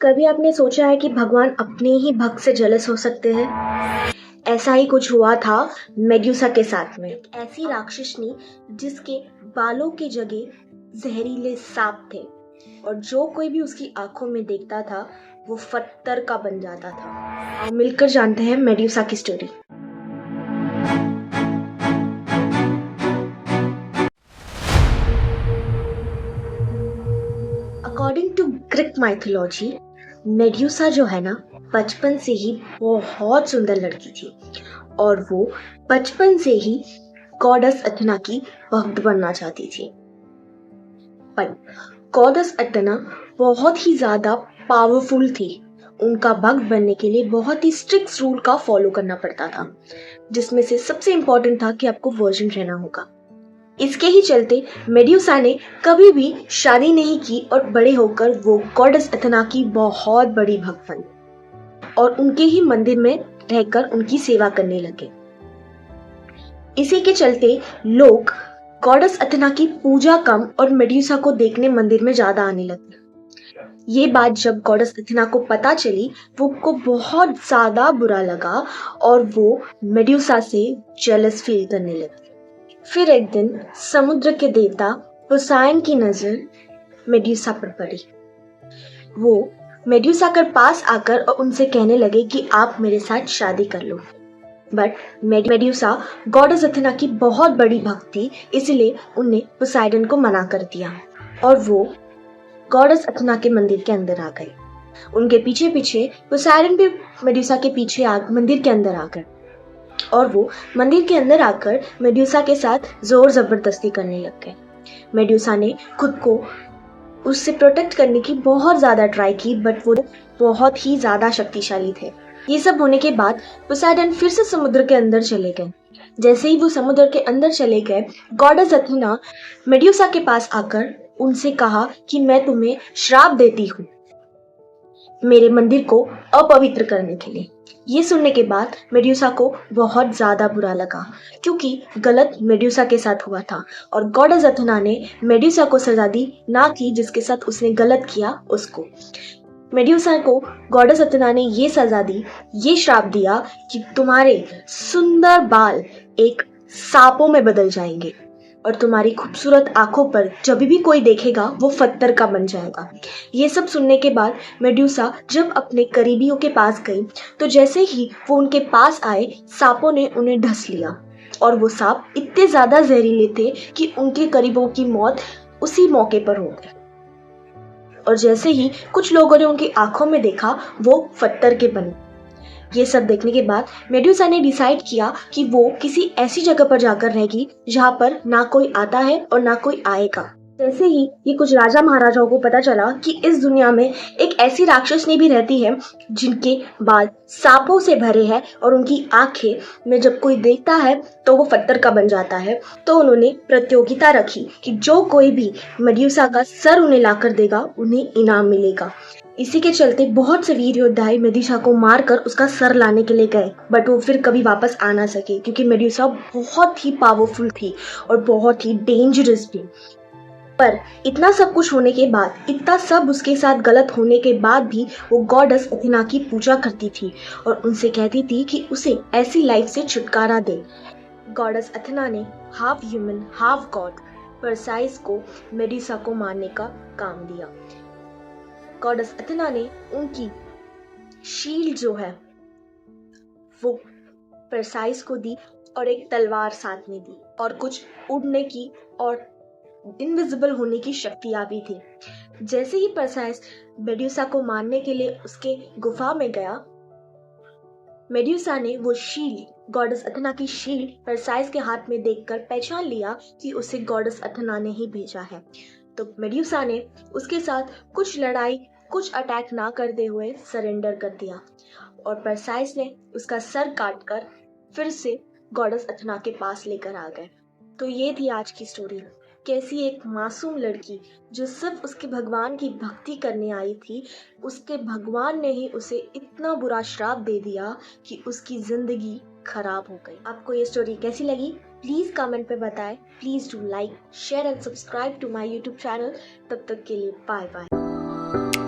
कभी आपने सोचा है कि भगवान अपने ही भक्त से जेलस हो सकते हैं? ऐसा ही कुछ हुआ था मेड्यूसा के साथ में। एक ऐसी राक्षसनी जिसके बालों की जगह जहरीले सांप थे और जो कोई भी उसकी आंखों में देखता था वो पत्थर का बन जाता था। आओ मिलकर जानते हैं मेड्यूसा की story. According to Greek mythology, Medusa जो है ना, बचपन से ही बहुत सुंदर लड़की थी और वो बचपन से ही गॉडेस अथेना की भक्त बनना चाहती थी। पर गॉडेस अथेना बहुत ही ज्यादा पावरफुल थी। उनका भक्त बनने के लिए बहुत ही स्ट्रिक्ट रूल का फॉलो करना पड़ता था, जिसमें से सबसे इम्पोर्टेंट था कि आपको वर्जिन रहना होगा। इसके ही चलते मेड्यूसा ने कभी भी शादी नहीं की और बड़े होकर वो गॉडेस अथेना की बहुत बड़ी भक्त बनी और उनके ही मंदिर में रहकर उनकी सेवा करने लगे। इसी के चलते लोग गॉडेस अथेना की पूजा कम और मेड्यूसा को देखने मंदिर में ज्यादा आने लगे। ये बात जब गॉडेस अथेना को पता चली, वो को बहुत ज्यादा बुरा लगा और वो मेड्यूसा से जेलस फील करने लगी। फिर एक दिन समुद्र के देवता पोसाइन की नजर मेड्यूसा पर पड़ी। वो मेड्यूसा के पास आकर और उनसे कहने लगे कि आप मेरे साथ शादी कर लो। बट मेड्यूसा गॉडेस अथेना की बहुत बड़ी भक्त थी, इसलिए उन्हें पोसाइडन को मना कर दिया और वो गॉडेस अथेना के मंदिर के अंदर आ गए। उनके पीछे पीछे पोसाइडन भी मेड्यूसा के पीछे मंदिर के अंदर आ गए और वो मंदिर के अंदर आकर मेड्यूसा के साथ जोर जबरदस्ती करने लग गए। मेड्यूसा ने खुद को उससे प्रोटेक्ट करने की बहुत ज्यादा ट्राई की, बट वो बहुत ही ज्यादा शक्तिशाली थे। ये सब होने के बाद पोसाइडन फिर से समुद्र के अंदर चले गए। जैसे ही वो समुद्र के अंदर चले गए, गॉडेस अथेना मेड्यूसा के पास आकर उनसे कहा कि मैं तुम्हें श्राप देती हूँ मेरे मंदिर को अपवित्र करने के लिए। ये सुनने के बाद मेड्यूसा को बहुत ज्यादा बुरा लगा, क्योंकि गलत मेड्यूसा के साथ हुआ था और गॉडेस अथेना ने मेड्यूसा को सजा दी, ना कि जिसके साथ उसने गलत किया उसको। मेड्यूसा को गॉडेस अथेना ने ये सजा दी, ये श्राप दिया कि तुम्हारे सुंदर बाल एक सांपों में बदल जाएंगे और तुम्हारी खूबसूरत आंखों पर जब भी कोई देखेगा वो पत्थर का बन जाएगा। ये सब सुनने के बाद मेड्यूसा जब अपने करीबियों के पास गई, तो जैसे ही वो उनके पास आए, सांपों ने उन्हें ढस लिया और वो सांप इतने ज्यादा जहरीले थे कि उनके करीबों की मौत उसी मौके पर हो गई। और जैसे ही कुछ लोगों ने उनकी आंखों में देखा, वो पत्थर के बने। ये सब देखने के बाद मेड्यूसा ने डिसाइड किया कि वो किसी ऐसी जगह पर जाकर रहेगी जहाँ पर ना कोई आता है और ना कोई आएगा। जैसे ही ये कुछ राजा महाराजाओं को पता चला कि इस दुनिया में एक ऐसी राक्षसनी भी रहती है जिनके बाल सांपों से भरे हैं और उनकी आंखें में जब कोई देखता है तो वो पत्थर का बन जाता है, तो उन्होंने प्रतियोगिता रखी कि जो कोई भी मेड्यूसा का सर उन्हें लाकर देगा उन्हें इनाम मिलेगा। इसी के चलते बहुत से वीर योद्धा मेड्यूसा को मारकर उसका सर लाने के लिए गए, बट वो फिर कभी वापस आ ना सके, क्योंकि मेड्यूसा बहुत ही पावरफुल थी और बहुत ही डेंजरस भी। पर इतना सब कुछ होने के बाद, इतना सब उसके साथ गलत होने के बाद भी वो गॉडेस अथेना की पूजा करती थी और उनसे कहती थी कि उसे ऐसी लाइफ से छुटकारा दे। गॉडेस अथेना ने हाफ ह्यूमन हाफ गॉड परसाइस को मेड्यूसा को मारने का काम दिया। गॉडेस अथेना ने उनकी शील्ड जो है वो परसाइस को दी और एक तलवार साथ में दी और कुछ उड़ने की और इनविजिबल होने की शक्तियां भी थी। जैसे ही परसाइस मेड्यूसा को मारने के लिए उसके गुफा में गया, मेड्यूसा ने वो शील्ड, गॉडेस अथेना की शील्ड परसाइस के हाथ में देखकर पहचान लिया कि उसे गॉडेस अथेना ने ही भेजा है। तो मेड्यूसा ने उसके साथ कुछ लड़ाई, कुछ अटैक ना करते हुए सरेंडर कर दिया और परसाइस ने उसका सर काटकर फिर से गॉडेस अथेना के पास लेकर आ गए। तो ये थी आज की स्टोरी। कैसी एक मासूम लड़की जो सिर्फ उसके भगवान की भक्ति करने आई थी, उसके भगवान ने ही उसे इतना बुरा श्राप दे दिया कि उसकी जिंदगी खराब हो गई। आपको ये स्टोरी कैसी लगी? प्लीज कमेंट पे बताएं। Please do like, share and subscribe to my YouTube channel. तब तक के लिए बाय बाय।